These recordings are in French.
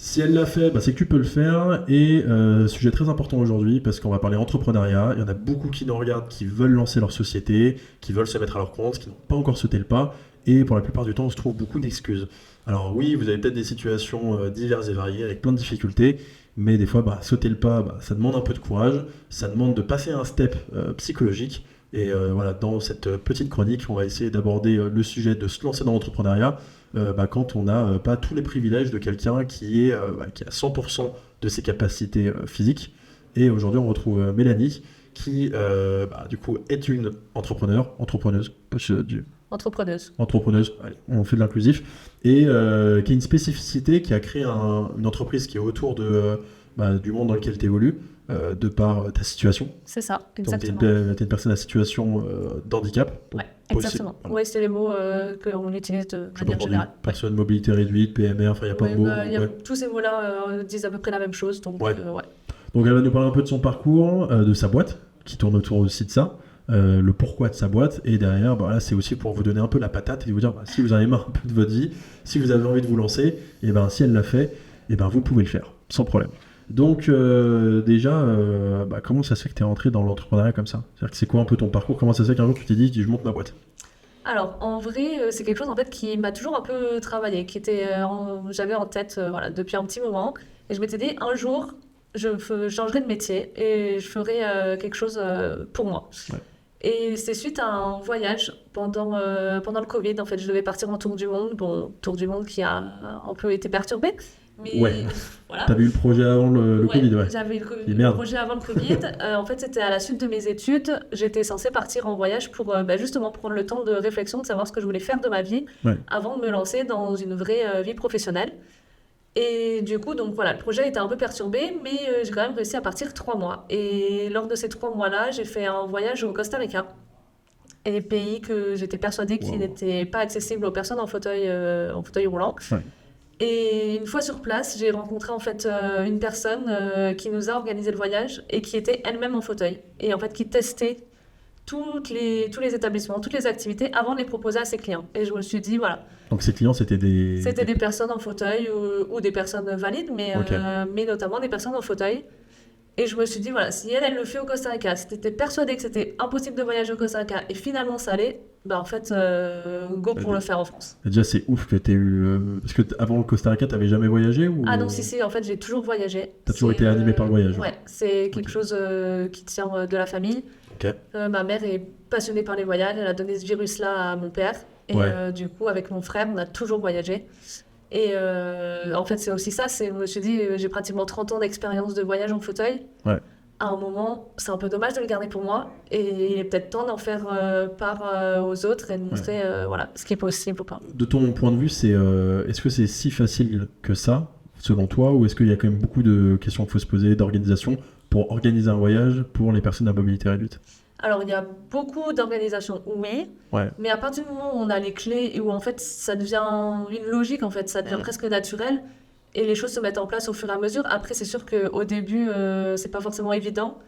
Si elle l'a fait, c'est que tu peux le faire. Et sujet très important aujourd'hui, parce qu'on va parler entrepreneuriat. Il y en a beaucoup qui nous regardent, qui veulent lancer leur société, qui veulent se mettre à leur compte, qui n'ont pas encore sauté le pas. Et pour la plupart du temps, on se trouve beaucoup d'excuses. Alors oui, vous avez peut-être des situations diverses et variées, avec plein de difficultés. Mais des fois, sauter le pas, ça demande un peu de courage. Ça demande de passer un step psychologique. Et voilà, dans cette petite chronique, on va essayer d'aborder le sujet de se lancer dans l'entrepreneuriat quand on n'a pas tous les privilèges de quelqu'un qui a 100% de ses capacités physiques. Et aujourd'hui, on retrouve Mélanie, qui du coup est une entrepreneuse, entrepreneuse, allez, on fait de l'inclusif, et qui a une spécificité, qui a créé une entreprise qui est autour du monde dans lequel tu évolues, de par ta situation. C'est ça, exactement. Donc, t'es une personne à situation d'handicap. Ouais, exactement. Voilà. Ouais, c'est les mots qu'on utilise de manière générale. Personne, mobilité réduite, PMR, il n'y a pas de mots. Tous ces mots-là disent à peu près la même chose. Donc, ouais. Donc elle va nous parler un peu de son parcours, de sa boîte, qui tourne autour aussi de ça, le pourquoi de sa boîte, et derrière, là, c'est aussi pour vous donner un peu la patate et vous dire, si vous en avez marre un peu de votre vie, si vous avez envie de vous lancer, et si elle l'a fait, vous pouvez le faire, sans problème. Donc déjà, comment ça se fait que tu es rentré dans l'entrepreneuriat comme ça ? C'est-à-dire que c'est quoi un peu ton parcours ? Comment ça se fait qu'un jour tu t'es dit je monte ma boîte ? Alors en vrai, c'est quelque chose en fait qui m'a toujours un peu travaillé, qui était, j'avais en tête depuis un petit moment, et je m'étais dit un jour je changerai de métier et je ferai quelque chose pour moi. Ouais. Et c'est suite à un voyage pendant le Covid. En fait, je devais partir en tour du monde, tour du monde qui a un peu été perturbé. Mais voilà. T'avais eu le projet avant le Covid, ouais. J'avais eu le projet avant le Covid. En fait, c'était à la suite de mes études. J'étais censée partir en voyage pour justement prendre le temps de réflexion, de savoir ce que je voulais faire de ma vie avant de me lancer dans une vraie vie professionnelle. Et du coup, donc voilà, le projet était un peu perturbé, mais j'ai quand même réussi à partir 3 mois. Et lors de ces 3 mois-là, j'ai fait un voyage au Costa Rica. Et pays que j'étais persuadée qu'il n'était pas accessible aux personnes en fauteuil roulant. Ouais. Et une fois sur place, j'ai rencontré en fait une personne qui nous a organisé le voyage et qui était elle-même en fauteuil. Et en fait, qui testait tous les établissements, toutes les activités avant de les proposer à ses clients. Et je me suis dit, voilà. Donc ces clients, c'était des personnes en fauteuil ou des personnes valides, mais notamment des personnes en fauteuil. Et je me suis dit, voilà, si elle le fait au Costa Rica, si tu étais persuadée que c'était impossible de voyager au Costa Rica et finalement ça allait, en fait, go pour le faire en France. Déjà, c'est ouf que tu aies eu. Parce que avant le Costa Rica, tu n'avais jamais voyagé ou... Ah non, si, en fait, j'ai toujours voyagé. Tu as toujours été animé par le voyage. Ouais, c'est quelque chose qui tient de la famille. Okay. Ma mère est passionnée par les voyages, elle a donné ce virus-là à mon père. Et du coup, avec mon frère, on a toujours voyagé. Et en fait, c'est aussi ça, je me suis dit, j'ai pratiquement 30 ans d'expérience de voyage en fauteuil. Ouais. À un moment, c'est un peu dommage de le garder pour moi. Et il est peut-être temps d'en faire part aux autres et de montrer ce qui est possible ou pas. De ton point de vue, est-ce que c'est si facile que ça, selon toi, ou est-ce qu'il y a quand même beaucoup de questions qu'il faut se poser, d'organisation, pour organiser un voyage pour les personnes à mobilité réduite ? Alors, il y a beaucoup d'organisations, oui, mais à partir du moment où on a les clés et où en fait ça devient une logique, en fait, ça devient presque naturel et les choses se mettent en place au fur et à mesure. Après, c'est sûr qu'au début, c'est pas forcément évident,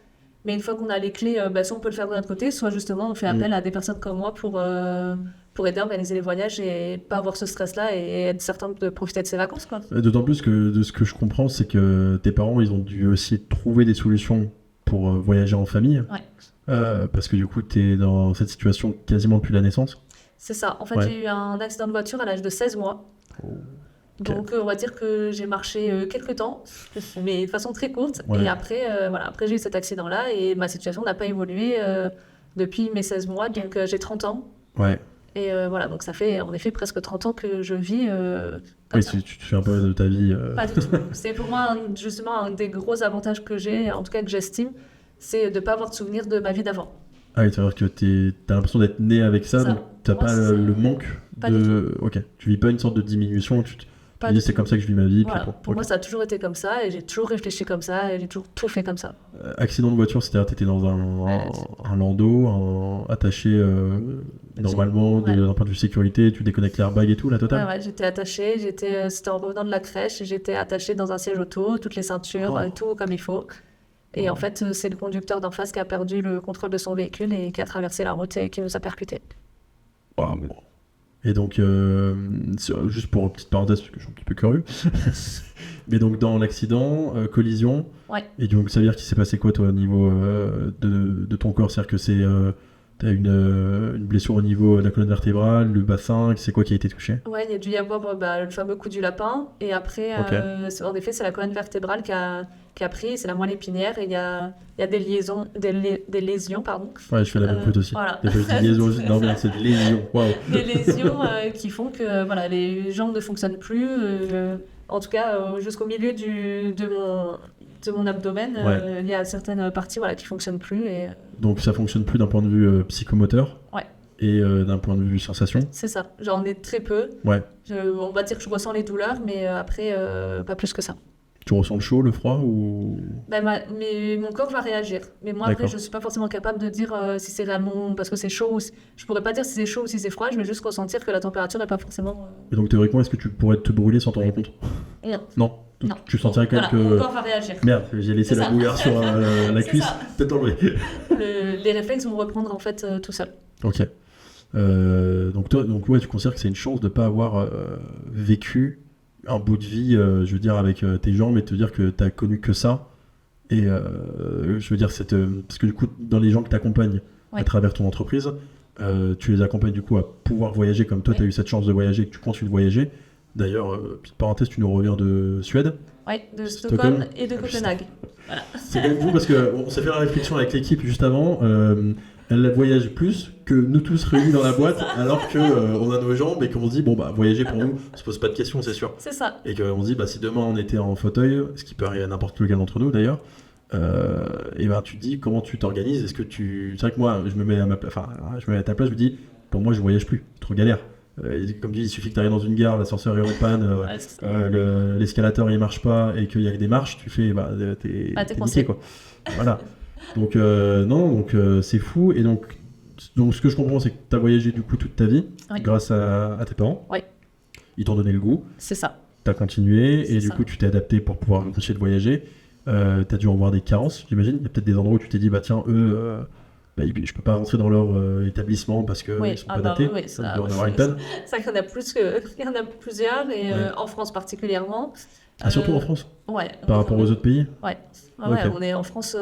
mais une fois qu'on a les clés, soit on peut le faire de notre côté, soit justement on fait appel à des personnes comme moi pour aider à organiser les voyages et pas avoir ce stress-là et être certain de profiter de ses vacances, quoi. D'autant plus que de ce que je comprends, c'est que tes parents, ils ont dû aussi trouver des solutions pour voyager en famille. Ouais. Parce que du coup, tu es dans cette situation quasiment depuis la naissance. C'est ça. En fait, j'ai eu un accident de voiture à l'âge de 16 mois. Oh. Okay. Donc, on va dire que j'ai marché quelques temps, mais de façon très courte. Ouais. Et après, après, j'ai eu cet accident-là et ma situation n'a pas évolué depuis mes 16 mois. Donc, j'ai 30 ans. Ouais. Et donc ça fait en effet presque 30 ans que je vis comme ça. Tu te fais un peu de ta vie. Pas du tout. C'est pour moi justement un des gros avantages que j'ai, en tout cas que j'estime, c'est de ne pas avoir de souvenir de ma vie d'avant. Ah oui, c'est-à-dire que t'as l'impression d'être né avec ça, donc t'as pas le manque pas de... Ok, tu vis pas une sorte de diminution, tu dis c'est comme ça que je vis ma vie. Voilà. Pour moi, ça a toujours été comme ça, et j'ai toujours réfléchi comme ça, et j'ai toujours tout fait comme ça. Accident de voiture, c'est-à-dire t'étais dans un landau, attaché normalement, d'un point de vue sécurité, tu déconnectes l'airbag et tout, la totale. Ouais, j'étais attachée, c'était en revenant de la crèche, et j'étais attachée dans un siège auto, toutes les ceintures, tout comme il faut. Et en fait, c'est le conducteur d'en face qui a perdu le contrôle de son véhicule et qui a traversé la route et qui nous a percutés. Wow. Et donc, juste pour une petite parenthèse, parce que je suis un petit peu curieux, mais donc dans l'accident, collision, Ouais. et donc ça veut dire qu'il s'est passé quoi toi au niveau de ton corps? C'est-à-dire que t'as une blessure au niveau de la colonne vertébrale, le bassin, c'est quoi qui a été touché? Ouais, il y a dû y avoir le fameux coup du lapin. Et après, Ok. en effet, c'est la colonne vertébrale qui a pris, c'est la moelle épinière. Et il y a des lésions, pardon. Ouais, je fais la même faute aussi. Voilà. Des fois, je dis liaison aussi. Non, mais c'est des lésions. Waouh. Des lésions qui font que voilà, les jambes ne fonctionnent plus. En tout cas, jusqu'au milieu de mon abdomen, Ouais. il y a certaines parties voilà, qui ne fonctionnent plus. Et, Donc ça fonctionne plus d'un point de vue psychomoteur ouais, et d'un point de vue sensation. c'est ça. J'en ai très peu. Ouais. On va dire que je ressens les douleurs, mais après, pas plus que ça. Tu ressens le chaud, le froid ou... Mais mon corps va réagir. Mais moi, après, D'accord. je ne suis pas forcément capable de dire si c'est réellement parce que c'est chaud. Je ne pourrais pas dire si c'est chaud ou si c'est froid. Je vais juste ressentir que la température n'est pas forcément... Et donc théoriquement, est-ce que tu pourrais te brûler sans t'en rendre compte? Non. Non. Non. Tu sentirais quand même Voilà, mon que... corps va réagir. Merde, j'ai laissé C'est la ça. bouillarde sur la C'est cuisse. ça. Peut-être enlever. Les réflexes vont reprendre en fait tout seul. Ok. Donc toi, ouais, tu considères que c'est une chance de ne pas avoir vécu un bout de vie, je veux dire, avec tes jambes et te dire que tu as connu que ça. Et je veux dire, parce que du coup, dans les gens que tu accompagnes à Ouais. travers ton entreprise, tu les accompagnes du coup à pouvoir voyager comme toi, tu as eu cette chance de voyager et que tu continues de voyager. D'ailleurs, petite parenthèse, tu nous reviens de Suède. Oui, de Stockholm. Stockholm et de Copenhague. C'est quand même fou parce qu'on s'est fait la réflexion avec l'équipe juste avant. Elle voyage plus que nous tous réunis dans la boîte, alors que on a nos jambes et qu'on se dit bon bah voyager pour nous, on se pose pas de questions, c'est sûr. C'est ça. Et qu'on se dit bah si demain on était en fauteuil, ce qui peut arriver à n'importe lequel d'entre nous d'ailleurs, et ben tu te dis comment tu t'organises. Est-ce que c'est vrai que moi je me mets à ta place, je me dis pour moi je voyage plus, trop galère. Comme tu dis, il suffit que tu arrives dans une gare, l'ascenseur est en panne, Ouais, c'est ça. l'escalator il marche pas et qu'il y a que des marches, tu fais t'es coincé. niqué quoi. Voilà. Donc c'est fou. Et donc ce que je comprends, c'est que tu as voyagé du coup toute ta vie Oui. grâce à tes parents. Oui. Ils t'ont donné le goût, C'est ça. tu as continué C'est et du ça. coup tu t'es adapté pour pouvoir continuer de voyager. Tu as dû en voir des carences, j'imagine. Il y a peut-être des endroits où tu t'es dit bah tiens eux je peux pas rentrer dans leur établissement parce qu'ils Oui. sont pas adaptés. Oui, Ça ça, doit en avoir une peine. ça, il y en a il y en a plusieurs, et Ouais. en France particulièrement. Ah, surtout en France, Ouais. par rapport aux autres pays. Ouais. Ok. On est en France.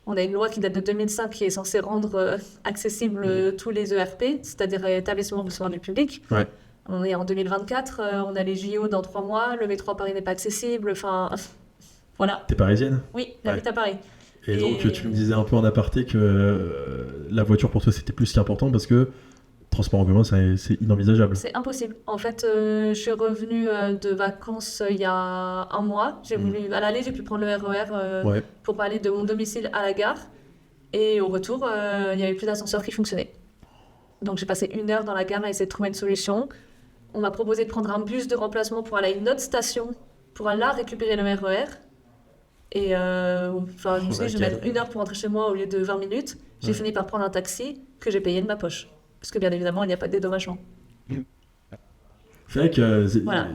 On a une loi qui date de 2005 qui est censée rendre accessibles tous les ERP, c'est-à-dire établissements recevant du public. Ouais. On est en 2024, on a les JO dans 3 mois, le métro à Paris n'est pas accessible, enfin voilà. T'es parisienne? Oui, j'habite à Paris. Et donc Et- tu me disais un peu en aparté que la voiture pour toi c'était plus qu'important parce que transport en commun c'est inenvisageable. C'est impossible. En fait, je suis revenue de vacances il y a un mois. À l'aller, j'ai pu prendre le RER Ouais. pour aller de mon domicile à la gare. Et au retour, il n'y avait plus d'ascenseur qui fonctionnait. Donc j'ai passé 1 heure dans la gare à essayer de trouver une solution. On m'a proposé de prendre un bus de remplacement pour aller à une autre station pour aller là récupérer le RER. Et je me suis dit, je vais mettre 1 heure pour rentrer chez moi au lieu de 20 minutes. J'ai Ouais. fini par prendre un taxi que j'ai payé de ma poche. Parce que bien évidemment, il n'y a pas de dédommagement. C'est vrai que Voilà.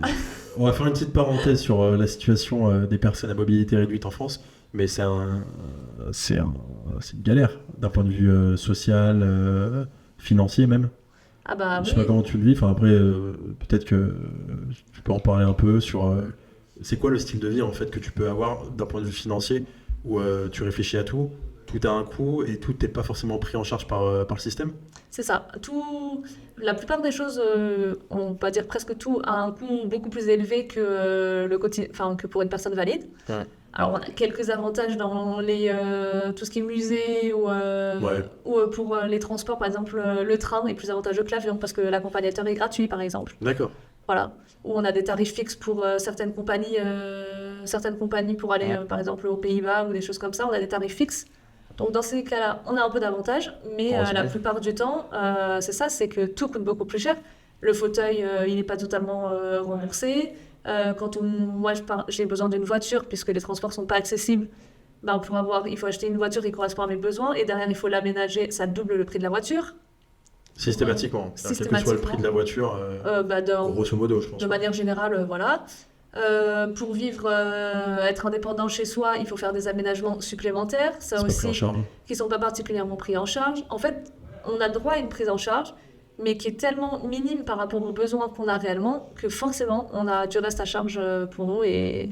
on va faire une petite parenthèse sur la situation des personnes à mobilité réduite en France, mais c'est une galère d'un point de vue social, financier même. Ah bah Je sais oui. pas comment tu le vis. Enfin après peut-être que tu peux en parler un peu sur c'est quoi le style de vie en fait que tu peux avoir d'un point de vue financier où tu réfléchis à tout a un coût et tout n'est pas forcément pris en charge par le système. C'est ça. La plupart des choses, on va dire presque tout, a un coût beaucoup plus élevé que, que pour une personne valide. Ouais. Alors, on a quelques avantages dans tout ce qui est musée Ouais. ou pour les transports. Par exemple, le train est plus avantageux que l'avion parce que l'accompagnateur est gratuit, par exemple. D'accord. Voilà. Ou on a des tarifs fixes pour certaines compagnies pour aller, par exemple, aux Pays-Bas ou des choses comme ça. On a des tarifs fixes. Donc dans ces cas-là, on a un peu d'avantages, mais la plupart du temps, c'est ça, c'est que tout coûte beaucoup plus cher. Le fauteuil, il n'est pas totalement remboursé. Moi, j'ai besoin d'une voiture, puisque les transports ne sont pas accessibles, il faut acheter une voiture qui correspond à mes besoins, et derrière, il faut l'aménager, ça double le prix de la voiture. Systématiquement. Quel que soit le prix de la voiture, grosso modo, je pense. De manière générale, voilà. Pour vivre, être indépendant chez soi, il faut faire des aménagements supplémentaires, ça C'est pas pris en aussi, charge. qui ne sont pas particulièrement pris en charge. En fait, on a droit à une prise en charge, mais qui est tellement minime par rapport aux besoins qu'on a réellement que forcément, on a du reste à charge pour nous et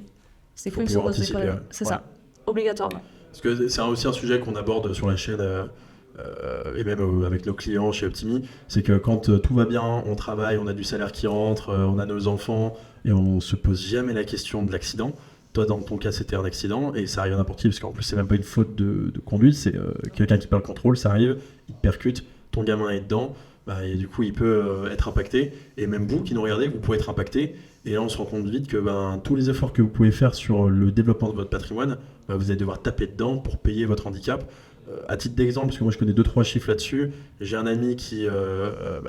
c'est faut pouvoir anticiper. C'est ça, obligatoirement. Parce que c'est aussi un sujet qu'on aborde sur la chaîne et même avec nos clients chez Optimi, c'est que quand tout va bien, on travaille, on a du salaire qui rentre, on a nos enfants et on se pose jamais la question de l'accident. Toi, dans ton cas, c'était un accident et ça arrive à n'importe qui parce qu'en plus, c'est même pas une faute de conduite, c'est quelqu'un qui perd le contrôle, ça arrive, il te percute, ton gamin est dedans, et du coup, il peut être impacté. Et même vous qui nous regardez, vous pouvez être impacté. Et là, on se rend compte vite que tous les efforts que vous pouvez faire sur le développement de votre patrimoine, vous allez devoir taper dedans pour payer votre handicap. À titre d'exemple, parce que moi je connais 2-3 chiffres là-dessus, j'ai un ami qui,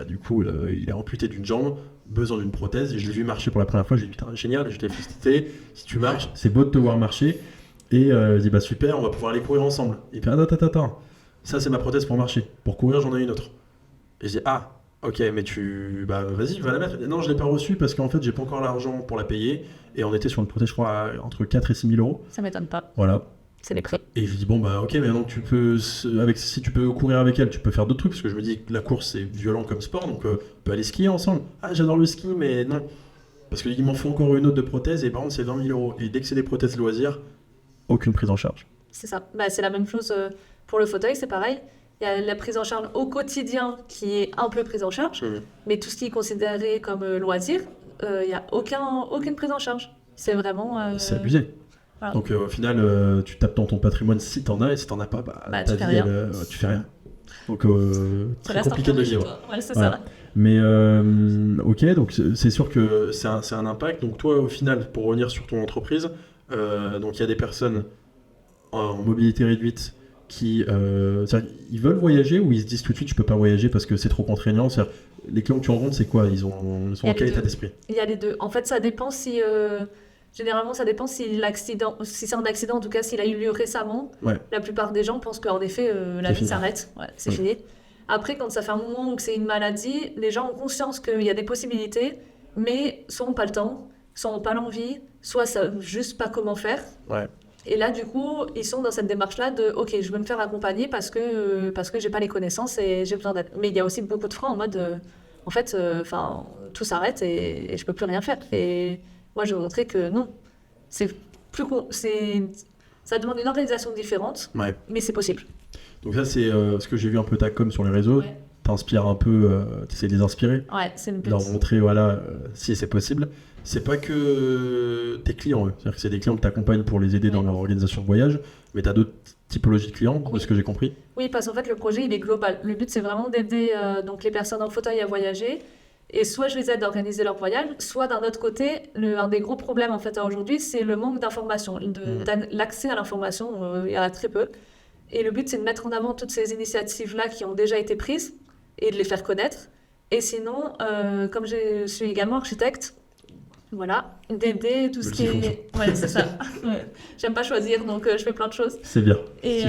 du coup, il est amputé d'une jambe, besoin d'une prothèse, et je l'ai vu marcher pour la première fois, je lui ai dit putain, génial, je t'ai félicité, si tu marches, c'est beau de te voir marcher, et je dis super, on va pouvoir aller courir ensemble. Et puis attends, ça c'est ma prothèse pour marcher, pour courir j'en ai une autre. Et je dis ok, mais vas-y, va la mettre. Non, je l'ai pas reçue parce qu'en fait j'ai pas encore l'argent pour la payer, et on était sur une prothèse je crois entre 4 et 6 000 euros. Ça m'étonne pas. Voilà. C'est les prix. Et je lui dis ok, mais donc si tu peux courir avec elle, tu peux faire d'autres trucs, parce que je me dis que la course c'est violent comme sport, donc on peut aller skier ensemble. J'adore le ski, mais non, parce qu'il m'en faut encore une autre de prothèse, et par contre c'est 20 000 euros. Et dès que c'est des prothèses loisirs, aucune prise en charge. C'est ça. C'est la même chose pour le fauteuil, c'est pareil. Il y a la prise en charge au quotidien qui est un peu prise en charge, mais tout ce qui est considéré comme loisir, il n'y a aucune prise en charge. C'est vraiment... C'est abusé. Voilà. Donc au final, tu tapes dans ton patrimoine si t'en as, et si t'en as pas, ta vie, tu fais rien. Donc très compliqué de le vivre. Ouais, c'est ça. Mais ok, donc c'est sûr que c'est un impact. Donc toi, au final, pour revenir sur ton entreprise, donc il y a des personnes en mobilité réduite qui ils veulent voyager, ou ils se disent tout de suite je peux pas voyager parce que c'est trop contraignant. Les clients que tu rencontres, c'est quoi? Ils sont en quel état d'esprit? Il y a les deux. En fait, ça dépend si... Généralement, ça dépend si c'est un accident, en tout cas s'il a eu lieu récemment. Ouais. La plupart des gens pensent qu'en effet, la vie s'arrête. Ouais, c'est fini. Après, quand ça fait un moment que c'est une maladie, les gens ont conscience qu'il y a des possibilités, mais soit on n'a pas le temps, soit on n'a pas l'envie, soit savent juste pas comment faire. Ouais. Et là, du coup, ils sont dans cette démarche-là de « Ok, je veux me faire accompagner parce que j'ai pas les connaissances et j'ai besoin d'aide. » Mais il y a aussi beaucoup de freins en mode en fait, tout s'arrête et je peux plus rien faire. Et moi, je veux montrer que non, ça demande une organisation différente, mais c'est possible. Donc ça, c'est ce que j'ai vu un peu ta com sur les réseaux. Ouais. T'inspires un peu, t'essaies de les inspirer. Ouais, c'est le but. Leur montrer, si c'est possible. C'est pas que tes clients, c'est-à-dire que c'est des clients que t'accompagnes pour les aider dans leur organisation de voyage, mais t'as d'autres typologies de clients, de ce que j'ai compris. Oui, parce qu'en fait, le projet, il est global. Le but, c'est vraiment d'aider donc les personnes en fauteuil à voyager. Et soit je les aide à organiser leur voyage, soit d'un autre côté, un des gros problèmes en fait aujourd'hui, c'est le manque d'information, l'accès à l'information, il y en a très peu. Et le but, c'est de mettre en avant toutes ces initiatives-là qui ont déjà été prises et de les faire connaître. Et sinon, comme je suis également architecte, d'aider tout ce qui est... Ouais, c'est ça. Ouais. J'aime pas choisir, donc je fais plein de choses. C'est bien. Et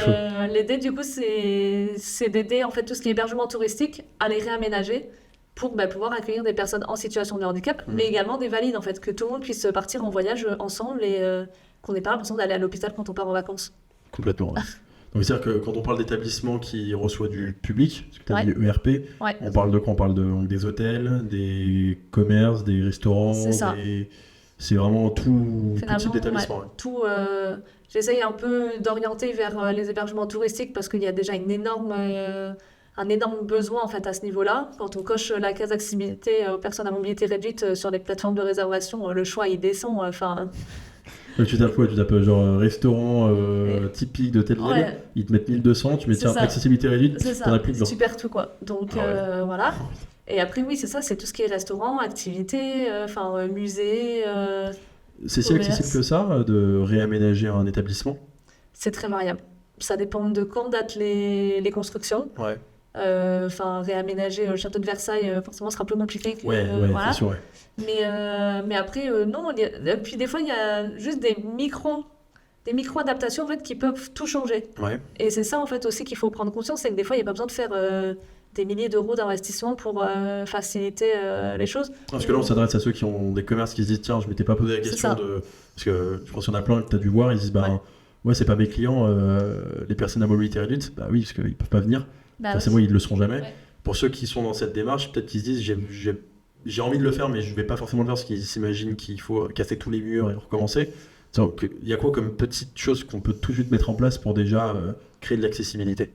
l'aider, du coup, c'est d'aider en fait tout ce qui est hébergement touristique à les réaménager pour pouvoir accueillir des personnes en situation de handicap, mais également des valides, en fait, que tout le monde puisse partir en voyage ensemble et qu'on n'ait pas l'impression d'aller à l'hôpital quand on part en vacances. Complètement. Donc c'est-à-dire que quand on parle d'établissement qui reçoit du public, parce que tu as dit ERP, on parle de quoi? On parle des hôtels, des commerces, des restaurants, c'est vraiment tout type d'établissement. Tout, j'essaye un peu d'orienter vers les hébergements touristiques parce qu'il y a déjà un énorme besoin en fait à ce niveau-là. Quand on coche la case accessibilité aux personnes à mobilité réduite sur les plateformes de réservation, le choix il descend. Tu tapes genre restaurant typique de telle ville, ils te mettent 1200, tu mets tiens accessibilité réduite, t'en as plus dedans. Tu perds tout quoi. Donc voilà. Et après oui c'est ça, c'est tout ce qui est restaurant, activités, musée. C'est si accessible que ça de réaménager un établissement? C'est très variable. Ça dépend de quand datent les constructions. Ouais. Réaménager le château de Versailles forcément sera plus compliqué que c'est sûr, mais après non, puis des fois il y a juste des micro adaptations en fait qui peuvent tout changer. Et c'est ça en fait aussi qu'il faut prendre conscience, c'est que des fois il n'y a pas besoin de faire des milliers d'euros d'investissement pour faciliter les choses. Parce que là on s'adresse à ceux qui ont des commerces qui se disent tiens je m'étais pas posé la question parce que je pense qu'il y en a plein que tu as dû voir, ils se disent c'est pas mes clients, les personnes à mobilité réduite, oui parce qu'ils peuvent pas venir. Forcément, ils le seront jamais. pour ceux qui sont dans cette démarche, peut-être qu'ils se disent j'ai envie de le faire, mais je vais pas forcément le faire parce qu'ils s'imaginent qu'il faut casser tous les murs et recommencer. Donc, il y a quoi comme petite chose qu'on peut tout de suite mettre en place pour déjà créer de l'accessibilité?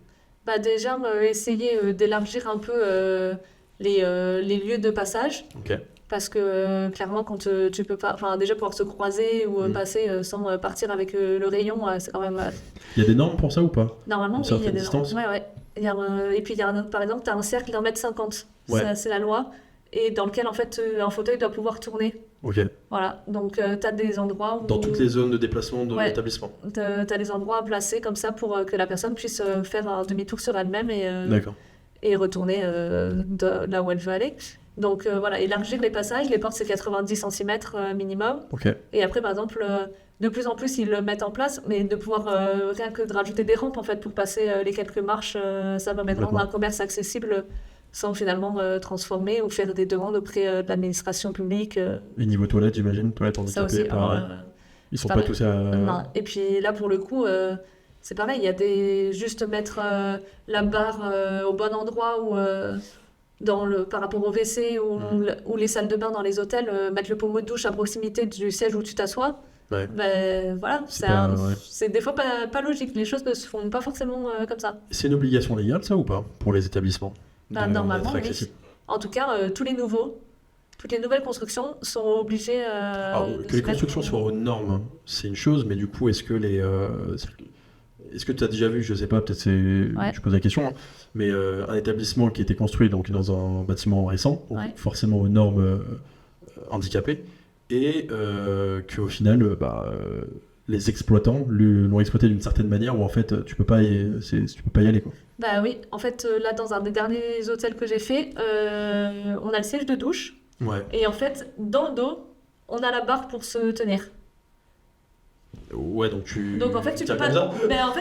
Bah déjà, essayer d'élargir un peu les lieux de passage. Ok. Parce que clairement, quand tu peux pas, enfin déjà pouvoir se croiser ou passer sans partir avec le rayon, c'est quand même. Il y a des normes pour ça ou pas? Normalement, Une oui, il y a certaine des distance? normes. Ouais. Et puis, par exemple, tu as un cercle d'1,50 m. Ouais. C'est la loi. Et dans lequel, en fait, un fauteuil doit pouvoir tourner. Ok. Voilà. Donc, tu as des endroits où. Dans toutes les zones de déplacement de l'établissement? Tu as des endroits placés comme ça pour que la personne puisse faire un demi-tour sur elle-même D'accord. et retourner là où elle veut aller. Donc voilà, élargir les passages, les portes c'est 90 cm minimum. Ok. Et après par exemple, de plus en plus ils le mettent en place, mais de pouvoir rien que de rajouter des rampes en fait pour passer les quelques marches, ça permet de rendre un commerce accessible sans finalement transformer ou faire des demandes auprès de l'administration publique. Et niveau toilettes, j'imagine, toilettes handicapées, pareil. Ils sont pas tous à... Non. Et puis là pour le coup, c'est pareil, il y a juste mettre la barre au bon endroit ou... par rapport au WC ou les salles de bain dans les hôtels, mettre le pommeau de douche à proximité du siège où tu t'assois, ben, voilà, c'est des fois pas logique. Les choses ne se font pas forcément comme ça. C'est une obligation légale, ça, ou pas, pour les établissements? Normalement, oui. En tout cas, toutes les nouvelles constructions sont obligées... que les constructions soient aux normes, c'est une chose, mais du coup, est-ce que est-ce que tu as déjà vu, je sais pas, peut-être je pose la question, mais un établissement qui était construit donc, dans un bâtiment récent, donc forcément aux normes handicapées, et qu'au final, les exploitants l'ont exploité d'une certaine manière où en fait tu peux pas y aller, quoi. Bah oui, en fait là dans un des derniers hôtels que j'ai fait, on a le siège de douche, et en fait dans le dos, on a la barre pour se tenir. Ouais, donc en fait tu peux pas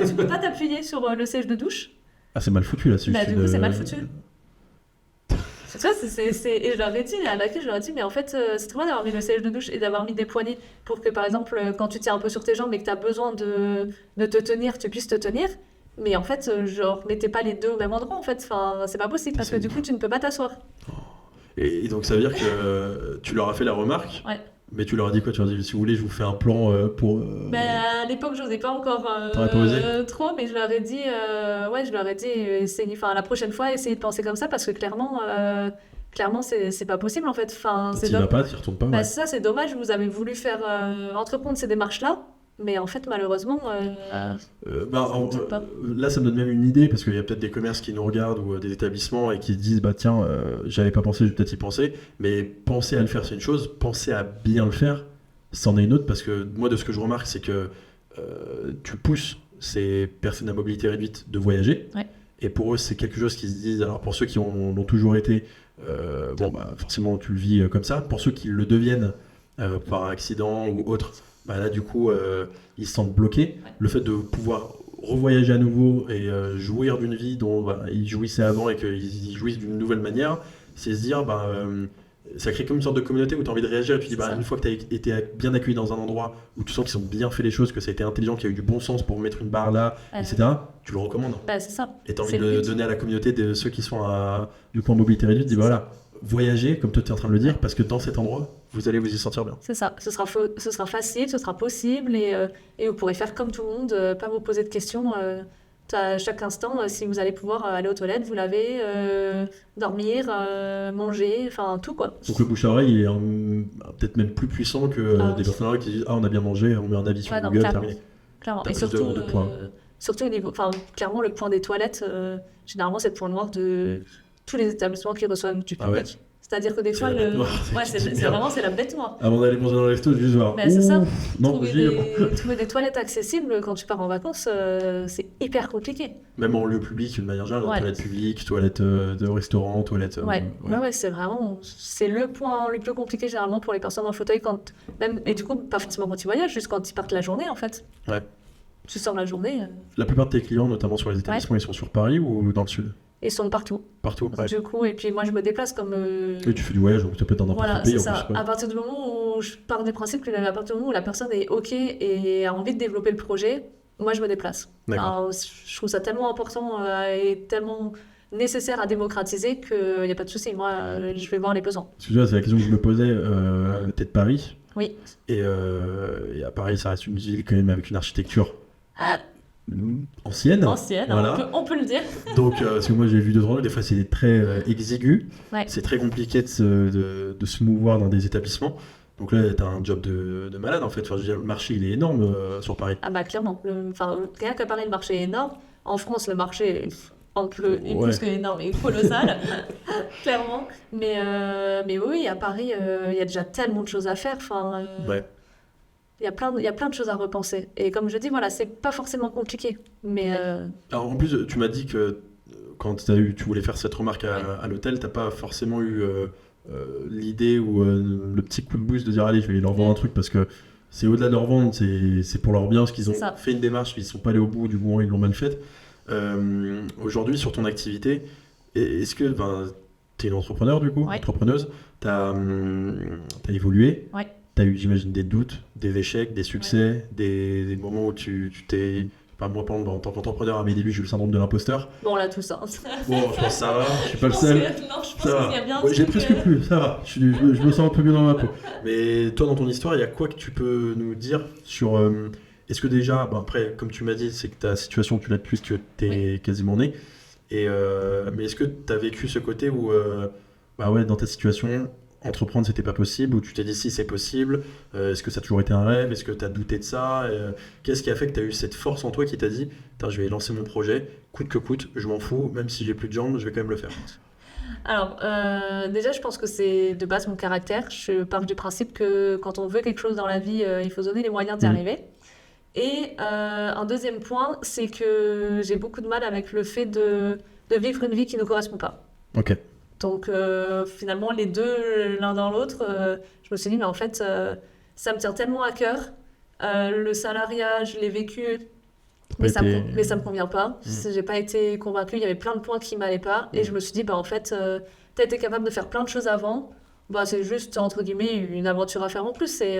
tu peux pas t'appuyer sur le siège de douche. Ah, c'est mal foutu là, du coup c'est mal foutu. Tu vois, et je leur ai dit à l'accueil, je leur ai dit mais en fait c'est trop bien d'avoir mis le siège de douche et d'avoir mis des poignées pour que par exemple quand tu tiens un peu sur tes jambes et que tu as besoin de te tenir, tu puisses te tenir. Mais en fait genre mettez pas les deux au même endroit en fait, enfin c'est pas possible parce que du coup tu ne peux pas t'asseoir. Et donc ça veut dire que tu leur as fait la remarque? Ouais. Mais tu leur as dit quoi? Tu leur as dit, si vous voulez, je vous fais un plan pour... à l'époque, je n'osais pas encore trop, mais je leur ai dit, essayez, la prochaine fois, essayez de penser comme ça, parce que clairement, c'est pas possible, en fait. Tu vas pas, tu retournes pas. Ça, c'est dommage, vous avez voulu faire entreprendre ces démarches-là, mais en fait, malheureusement... là, ça me donne même une idée, parce qu'il y a peut-être des commerces qui nous regardent, ou des établissements, et qui se disent, tiens, j'avais pas pensé, je vais peut-être y penser, mais penser à le faire, c'est une chose, penser à bien le faire, c'en est une autre, parce que moi, de ce que je remarque, c'est que tu pousses ces personnes à mobilité réduite de voyager, et pour eux, c'est quelque chose qu'ils se disent, alors pour ceux qui l'ont toujours été, forcément, tu le vis comme ça, pour ceux qui le deviennent par accident ou autre, là du coup ils se sentent bloqués. Le fait de pouvoir revoyager à nouveau et jouir d'une vie dont ils jouissaient avant et qu'ils y jouissent d'une nouvelle manière, c'est se dire ça crée comme une sorte de communauté où tu as envie de réagir et tu dis une fois que tu as été bien accueilli dans un endroit où tu sens qu'ils ont bien fait les choses, que ça a été intelligent, qu'il y a eu du bon sens pour mettre une barre là, etc., tu le recommandes. C'est ça. Et tu as envie de donner à la communauté de ceux qui sont du coup en mobilité réduite, dis voilà, voyager comme toi tu es en train de le dire, parce que dans cet endroit vous allez vous y sentir bien. C'est ça, ce sera facile, ce sera possible et vous pourrez faire comme tout le monde, pas vous poser de questions à chaque instant. Si vous allez pouvoir aller aux toilettes, vous lavez, dormir, manger, enfin tout quoi. Donc le bouche à oreille il est peut-être même plus puissant que des personnes qui disent on a bien mangé, on met un avis sur Google, terminé. Clairement. Et surtout au niveau, clairement le point des toilettes, généralement c'est le point noir de tous les établissements qui reçoivent du public. C'est-à-dire que des fois, c'est la bête noire. Avant d'aller manger dans le resto, juste voir. C'est ça. Trouver des toilettes accessibles quand tu pars en vacances, c'est hyper compliqué. Même en lieu public, d'une manière générale, toilettes publiques, toilettes de restaurant, toilettes... c'est le point le plus compliqué généralement pour les personnes en fauteuil, et du coup, pas forcément quand ils voyagent, juste quand ils partent la journée en fait. Ouais. Tu sors la journée. La plupart de tes clients, notamment sur les établissements, ils sont sur Paris ou dans le sud? Ils sont partout. Partout, Du coup, et puis moi je me déplace comme... Et tu fais du voyage, donc tu peux être dans n'importe quel pays. Voilà, c'est ça. À partir du moment où je pars du principe qu'à partir du moment où la personne est OK et a envie de développer le projet, moi je me déplace. Alors, je trouve ça tellement important et tellement nécessaire à démocratiser qu'il n'y a pas de souci. Moi, je vais voir les besoins. Parce que tu vois, c'est la question que je me posais. T'es de Paris. Oui. Et à Paris, ça reste une ville quand même avec une architecture ancienne. Voilà. On peut le dire. Donc, parce que moi j'ai vu 2-3 ans, des fois c'est très exigu. Ouais. C'est très compliqué de se mouvoir dans des établissements. Donc là, t'as un job de malade en fait. Enfin, je veux dire, le marché il est énorme sur Paris. Ah bah clairement. Rien qu'à Paris, le marché est énorme. En France, le marché est plus que énorme et colossal, clairement. Mais oui, à Paris, il y a déjà tellement de choses à faire. Ouais. Il y a plein de choses à repenser. Et comme je dis, voilà, c'est pas forcément compliqué. Mais Alors en plus, tu m'as dit que quand tu voulais faire cette remarque à l'hôtel, t'as pas forcément eu l'idée ou le petit coup de boost de dire allez, je vais leur vendre un truc parce que c'est au-delà de leur vendre, c'est pour leur bien parce qu'ils ont fait une démarche, ils sont pas allés au bout, du moment ils l'ont mal faite. Aujourd'hui, sur ton activité, est-ce que t'es une entrepreneur du coup, entrepreneuse, t'as évolué. Ouais. T'as eu, j'imagine, des doutes, des échecs, des succès, des moments où tu t'es... Enfin, moi, par exemple, en tant qu'entrepreneur, à mes débuts, j'ai eu le syndrome de l'imposteur. Bon, là, tout ça. Bon, je pense que ça va, je suis pas le seul. Non, je pense qu'il y a bien j'ai presque plus, ça va, je me sens un peu mieux dans ma peau. Mais toi, dans ton histoire, il y a quoi que tu peux nous dire sur... est-ce que déjà, après, comme tu m'as dit, c'est que ta situation, tu l'as depuis que t'es quasiment né. Mais est-ce que tu as vécu ce côté où, dans ta situation... entreprendre c'était pas possible, ou tu t'es dit si c'est possible, est-ce que ça a toujours été un rêve, est-ce que tu as douté de ça, qu'est-ce qui a fait que tu as eu cette force en toi qui t'a dit je vais lancer mon projet, coûte que coûte, je m'en fous, même si j'ai plus de jambes, je vais quand même le faire. Alors déjà je pense que c'est de base mon caractère, je pars du principe que quand on veut quelque chose dans la vie, il faut se donner les moyens d'y arriver. Et un deuxième point, c'est que j'ai beaucoup de mal avec le fait de vivre une vie qui ne correspond pas. Ok. Donc finalement, les deux, l'un dans l'autre, je me suis dit, mais en fait, ça me tient tellement à cœur. Le salariat, je l'ai vécu, mais ça me convient pas. J'ai pas été convaincue, il y avait plein de points qui m'allaient pas. Et je me suis dit, en fait, t'as été capable de faire plein de choses avant. C'est juste, entre guillemets, une aventure à faire en plus. C'est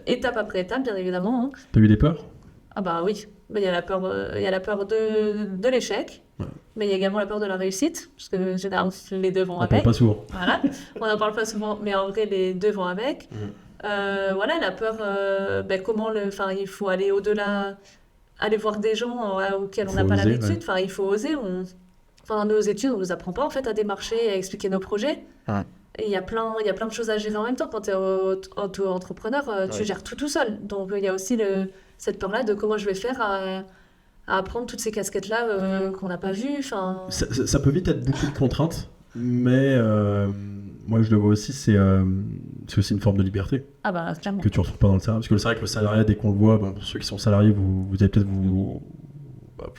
étape après étape, bien évidemment. Hein. T'as eu des peurs ? Ah oui, il y a la peur de l'échec. Ouais. Mais il y a également la peur de la réussite, parce que généralement les deux vont avec. On n'en parle pas souvent. Voilà, on n'en parle pas souvent, mais en vrai les deux vont avec. La peur, il faut aller au-delà, aller voir des gens auxquels on n'a pas l'habitude. Ouais. Il faut oser. Dans nos études, on nous apprend pas en fait à démarcher, à expliquer nos projets. Ouais. Et il y a plein de choses à gérer en même temps. Quand tu es auto-entrepreneur, tu gères tout seul. Donc il y a aussi cette peur-là de comment je vais faire à apprendre toutes ces casquettes-là qu'on n'a pas vues. Ça peut vite être beaucoup de contraintes, mais moi je le vois aussi, c'est aussi une forme de liberté. Clairement. Que tu ne retrouves pas dans le salariat. Parce que c'est vrai que le salariat, dès qu'on le voit, pour ceux qui sont salariés, vous allez peut-être vous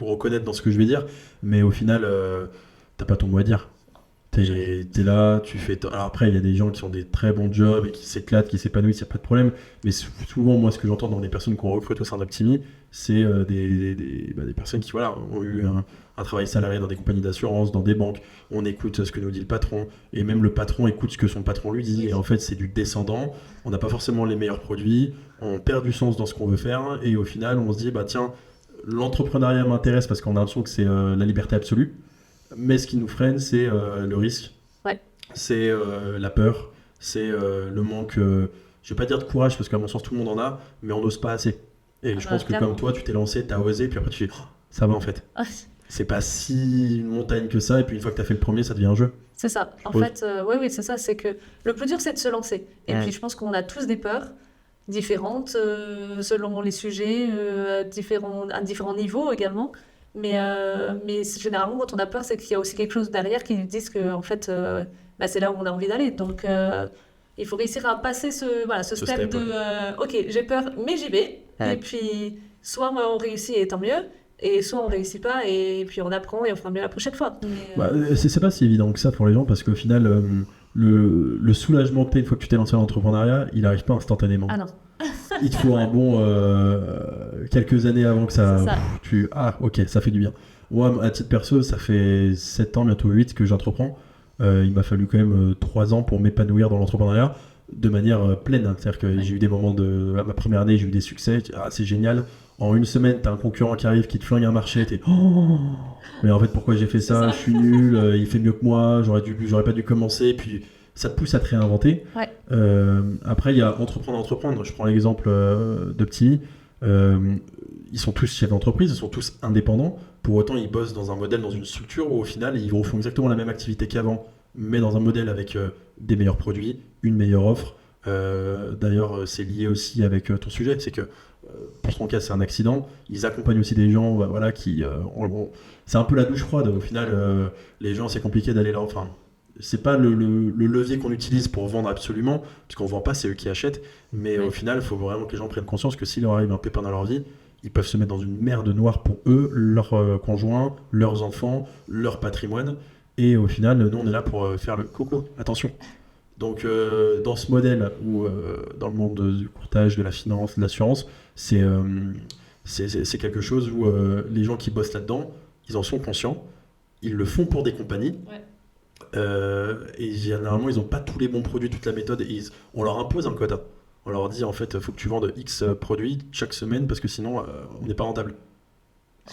reconnaître dans ce que je vais dire, mais au final, tu n'as pas ton mot à dire. T'es là, tu fais... Alors après, il y a des gens qui ont des très bons jobs et qui s'éclatent, qui s'épanouissent, il n'y a pas de problème. Mais souvent, moi, ce que j'entends dans les personnes qu'on recrute au sein d'Aptimi, c'est des personnes qui ont eu un travail salarié dans des compagnies d'assurance, dans des banques. On écoute ce que nous dit le patron. Et même le patron écoute ce que son patron lui dit. Et en fait, c'est du descendant. On n'a pas forcément les meilleurs produits. On perd du sens dans ce qu'on veut faire. Et au final, on se dit, tiens, l'entrepreneuriat m'intéresse parce qu'on a l'impression que c'est la liberté absolue. Mais ce qui nous freine, c'est le risque, c'est la peur, c'est le manque, je ne vais pas dire de courage, parce qu'à mon sens, tout le monde en a, mais on n'ose pas assez. Et je pense que comme toi, tu t'es lancé, tu as osé, puis après tu fais, ça va en fait. C'est pas si une montagne que ça, et puis une fois que tu as fait le premier, ça devient un jeu. C'est ça. En fait, oui, c'est ça. C'est que le plus dur, c'est de se lancer. Et puis je pense qu'on a tous des peurs différentes, selon les sujets, à différents niveaux également. Mais généralement, quand on a peur, c'est qu'il y a aussi quelque chose derrière qui nous dit que en fait, c'est là où on a envie d'aller. Donc, il faut réussir à passer ce step de ok, j'ai peur, mais j'y vais. Ouais. Et puis, soit on réussit et tant mieux, et soit on réussit pas, et puis on apprend et on fera mieux la prochaine fois. Mais, c'est pas si évident que ça pour les gens, parce qu'au final, le soulagement que t'as une fois que tu t'es lancé dans l'entrepreneuriat, il n'arrive pas instantanément. Ah non. Il te faut un bon quelques années avant que ça. Ok, ça fait du bien. Moi, à titre perso, ça fait 7 ans, bientôt 8 que j'entreprends. Il m'a fallu quand même 3 ans pour m'épanouir dans l'entrepreneuriat de manière pleine. C'est-à-dire que j'ai eu des moments à ma première année, j'ai eu des succès. C'est génial. En une semaine, t'as un concurrent qui arrive, qui te flingue un marché, t'es oh, mais en fait, pourquoi j'ai fait ça? Je suis nul, il fait mieux que moi, j'aurais pas dû commencer. Puis ça te pousse à te réinventer. Ouais. Après, il y a entreprendre. Je prends l'exemple de Petit. Ils sont tous chefs d'entreprise, ils sont tous indépendants. Pour autant, ils bossent dans un modèle, dans une structure où au final, ils font exactement la même activité qu'avant, mais dans un modèle avec des meilleurs produits, une meilleure offre. D'ailleurs, c'est lié aussi avec ton sujet, c'est que pour son cas, c'est un accident. Ils accompagnent aussi des gens, voilà, qui c'est un peu la douche froide. Au final, les gens, c'est compliqué d'aller là. Enfin, c'est pas le levier qu'on utilise pour vendre absolument, parce qu'on vend pas, c'est eux qui achètent. Mais au final, il faut vraiment que les gens prennent conscience que s'il leur arrive un pépin dans leur vie, ils peuvent se mettre dans une merde noire pour eux, leurs conjoints, leurs enfants, leur patrimoine. Et au final, nous, on est là pour faire le coco. Attention. Donc, dans ce modèle où, dans le monde du courtage, de la finance, de l'assurance, c'est quelque chose où les gens qui bossent là-dedans, ils en sont conscients, ils le font pour des compagnies, et généralement, ils n'ont pas tous les bons produits, toute la méthode, et on leur impose un quota. On leur dit, en fait, il faut que tu vendes X produits chaque semaine, parce que sinon, on n'est pas rentable.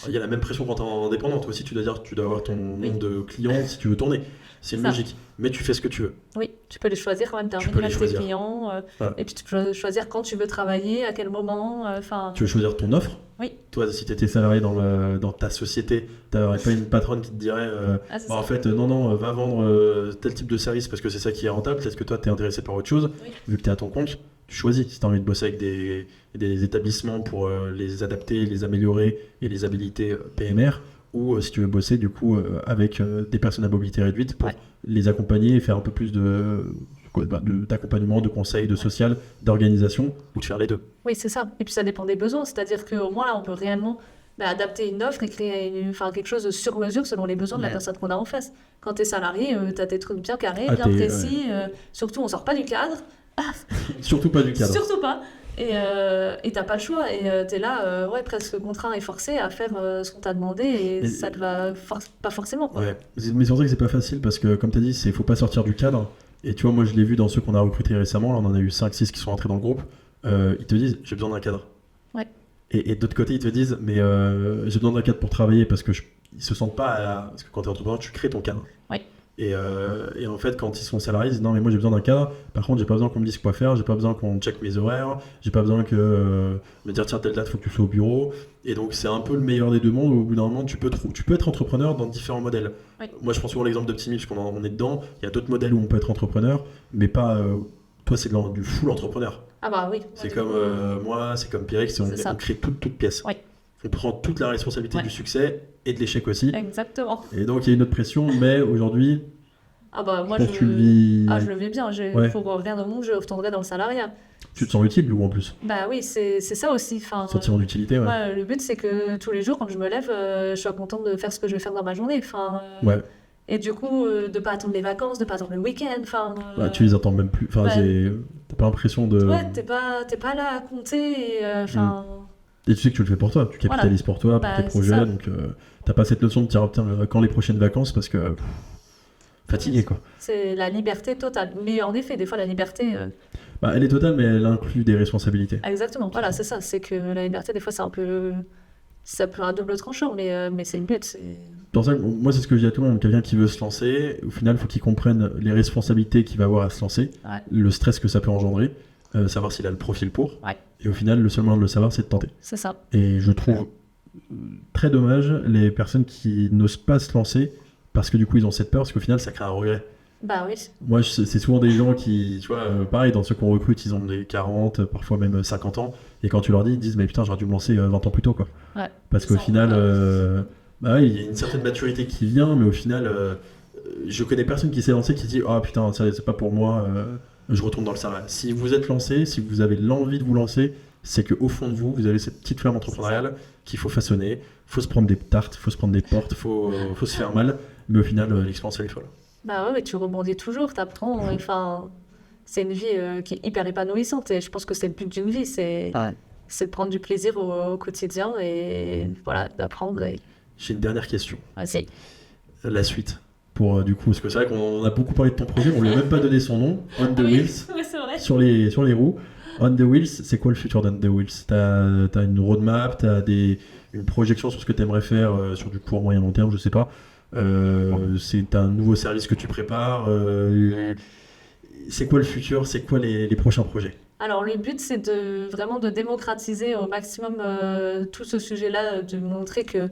Il y a la même pression quand tu es indépendant. Toi aussi, tu dois avoir ton nombre de clients si tu veux tourner. C'est une logique. Mais tu fais ce que tu veux. Oui, tu peux les choisir quand même. Tu as tes clients. Et puis tu peux choisir quand tu veux travailler, à quel moment. Tu veux choisir ton offre. Oui. Toi, si tu étais salarié dans ta société, tu n'aurais pas une patronne qui te dirait en fait, non, va vendre tel type de service parce que c'est ça qui est rentable. Peut-être que toi, tu es intéressé par autre chose. Oui. Vu que tu es à ton compte, tu choisis. Si tu as envie de bosser avec des établissements pour les adapter, les améliorer et les habiliter PMR, ou si tu veux bosser du coup avec des personnes à mobilité réduite pour les accompagner et faire un peu plus d'accompagnement, de conseils, de social, d'organisation, ou de faire les deux. Oui, c'est ça. Et puis ça dépend des besoins. C'est-à-dire qu'au moins là, on peut réellement adapter une offre et créer quelque chose sur mesure selon les besoins de la personne qu'on a en face. Quand tu es salarié, tu as tes trucs bien carrés, bien précis. Surtout, on sort pas du cadre. Surtout pas du cadre. Surtout pas. Et t'as pas le choix. Et t'es là, presque contraint et forcé à faire ce qu'on t'a demandé. Et ça te va pas forcément. Quoi. Ouais. Mais c'est vrai que c'est pas facile parce que, comme t'as dit, faut pas sortir du cadre. Et tu vois, moi je l'ai vu dans ceux qu'on a recrutés récemment. Là, on en a eu 5-6 qui sont rentrés dans le groupe. Ils te disent, j'ai besoin d'un cadre. Ouais. Et d'autre côté, ils te disent, mais j'ai besoin d'un cadre pour travailler parce que ils se sentent pas. Parce que quand t'es entrepreneur, tu crées ton cadre. Ouais. Et en fait, quand ils sont salariés, ils disent non, mais moi j'ai besoin d'un cadre. Par contre, j'ai pas besoin qu'on me dise quoi faire, j'ai pas besoin qu'on check mes horaires, j'ai pas besoin que me dire tiens, telle date, faut que tu sois au bureau. Et donc, c'est un peu le meilleur des deux mondes où au bout d'un moment, tu peux être entrepreneur dans différents modèles. Oui. Moi, je prends souvent l'exemple d'Optimi, parce qu'on est dedans. Il y a d'autres modèles où on peut être entrepreneur, mais pas. Toi, c'est du full entrepreneur. Ah bah oui. C'est comme moi, c'est comme Pierrex, on crée toute pièce. Oui. On prend toute la responsabilité du succès et de l'échec aussi. Exactement. Et donc il y a une autre pression, mais aujourd'hui, moi je le vis bien. Pour rien au monde, je retournerai dans le salariat. Tu te sens utile du coup en plus. Bah oui, c'est ça aussi. Sentiment d'utilité, ouais. Le but c'est que tous les jours quand je me lève, je sois contente de faire ce que je vais faire dans ma journée. Ouais. Et du coup, de pas attendre les vacances, de pas attendre le week-end. Tu les attends même plus. T'as pas l'impression de. Ouais, t'es pas là à compter. Et tu sais que tu le fais pour toi, tu capitalises pour toi, pour tes projets, donc t'as pas cette notion de dire quand les prochaines vacances parce que fatigué quoi. C'est la liberté totale, mais en effet des fois la liberté elle est totale mais elle inclut des responsabilités. Exactement, voilà c'est ça, c'est que la liberté des fois c'est un peu un double tranchant mais c'est une bête. Pour ça, moi c'est ce que je dis à tout le monde, quelqu'un qui veut se lancer, au final il faut qu'il comprenne les responsabilités qu'il va avoir à se lancer, le stress que ça peut engendrer. Savoir s'il a le profil pour. Ouais. Et au final, le seul moyen de le savoir, c'est de tenter. C'est ça. Et je trouve très dommage les personnes qui n'osent pas se lancer parce que du coup, ils ont cette peur, parce qu'au final, ça crée un regret. Bah oui. Moi, c'est souvent des gens qui, tu vois, pareil, dans ceux qu'on recrute, ils ont des 40, parfois même 50 ans. Et quand tu leur dis, ils disent, mais putain, j'aurais dû me lancer 20 ans plus tôt, quoi. Ouais. Parce qu'au final, il y a une certaine maturité qui vient, mais au final, je connais personne qui s'est lancé qui dit, ah putain, c'est pas pour moi. Je retourne dans le salariat. Si vous êtes lancé, si vous avez l'envie de vous lancer, c'est qu'au fond de vous, vous avez cette petite flamme entrepreneuriale qu'il faut façonner. Il faut se prendre des tartes, il faut se prendre des portes, il faut se faire mal. Mais au final, l'expérience, elle est folle. Bah ouais, mais tu rebondis toujours, t'apprends. C'est une vie qui est hyper épanouissante. Et je pense que c'est le but d'une vie. C'est de prendre du plaisir au quotidien et voilà, d'apprendre. J'ai une dernière question. Vas-y. La suite. Du coup, parce que c'est vrai qu'on a beaucoup parlé de ton projet, on lui a même pas donné son nom, On the Wheels, ouais, c'est vrai. sur les roues. On the Wheels, c'est quoi le futur d'On the Wheels? T'as une roadmap, une projection sur ce que tu aimerais faire sur du court, moyen, long terme, je sais pas. C'est un nouveau service que tu prépares. C'est quoi le futur? C'est quoi les prochains projets? Alors, le but, c'est vraiment de démocratiser au maximum tout ce sujet-là, de montrer que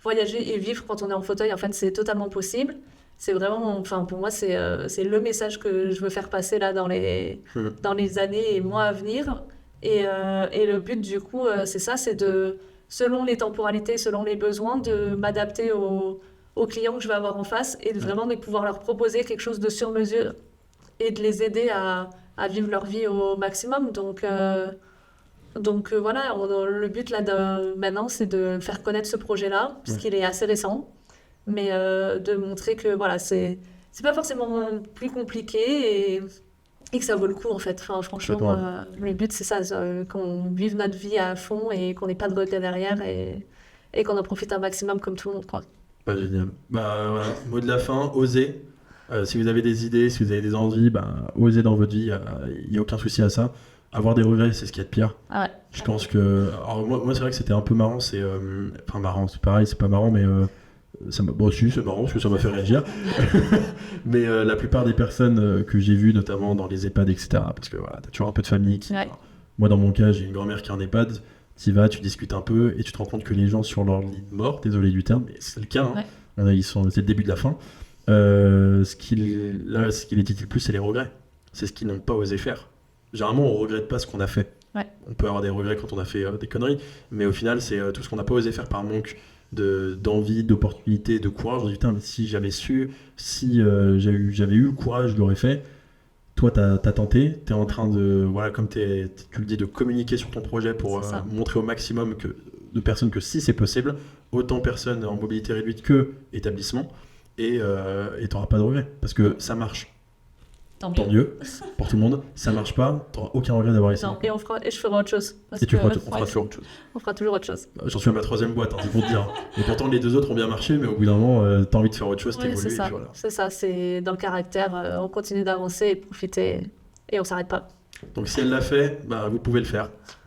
voyager et vivre quand on est en fauteuil, en fait, c'est totalement possible. C'est vraiment, enfin, pour moi, c'est le message que je veux faire passer là dans les années et mois à venir. Et le but, du coup, c'est ça, c'est selon les temporalités, selon les besoins, de m'adapter aux clients que je vais avoir en face et vraiment de pouvoir leur proposer quelque chose de sur mesure et de les aider à vivre leur vie au maximum. Donc voilà, le but là maintenant, c'est de faire connaître ce projet-là, puisqu'il est assez récent, mais de montrer que voilà, c'est pas forcément plus compliqué et que ça vaut le coup en fait. Enfin, franchement, le but c'est ça, qu'on vive notre vie à fond et qu'on n'ait pas de regrets derrière et qu'on en profite un maximum comme tout le monde, quoi. Génial. Voilà. Mot de la fin, osez. Si vous avez des idées, si vous avez des envies, osez dans votre vie, il n'y a aucun souci à ça. Avoir des regrets, c'est ce qu'il y a de pire. Ah ouais. Je pense que... Alors moi c'est vrai que c'était un peu marrant, enfin marrant, c'est pareil, c'est pas marrant, mais ça m'a... Bon, si, c'est marrant, parce que ça m'a fait réagir. Mais la plupart des personnes que j'ai vues, notamment dans les EHPAD, etc., parce que voilà, t'as toujours un peu de famille qui... Ouais. Moi, dans mon cas, j'ai une grand-mère qui est en EHPAD, t'y vas, tu discutes un peu, et tu te rends compte que les gens sur leur lit de mort, désolé du terme, mais c'est le cas, hein, c'est le début de la fin. Ce qui les titille le plus, c'est les regrets. C'est ce qu'ils n'ont pas osé faire. Généralement, on ne regrette pas ce qu'on a fait. Ouais. On peut avoir des regrets quand on a fait des conneries, mais au final, c'est tout ce qu'on n'a pas osé faire par manque d'envie, d'opportunité, de courage. On dit, putain, mais si j'avais su, si j'avais eu le courage, je l'aurais fait. Toi, t'as tenté, t'es en train de, voilà, comme tu le dis, de communiquer sur ton projet pour montrer au maximum de personnes que si c'est possible, autant personnes en mobilité réduite que établissements, et t'auras pas de regrets, parce que ça marche. Tant mieux pour tout le monde. Ça marche pas, t'auras aucun regret d'avoir essayé. Non, et je ferai autre chose. On fera toujours autre chose. On fera toujours autre chose. J'en suis à ma 3e boîte, c'est pour te dire. Et pourtant, les 2 autres ont bien marché, mais au bout d'un moment, t'as envie de faire autre chose, t'évolues. C'est ça, voilà. c'est ça, c'est dans le caractère. On continue d'avancer et de profiter, et on s'arrête pas. Donc si elle l'a fait, vous pouvez le faire.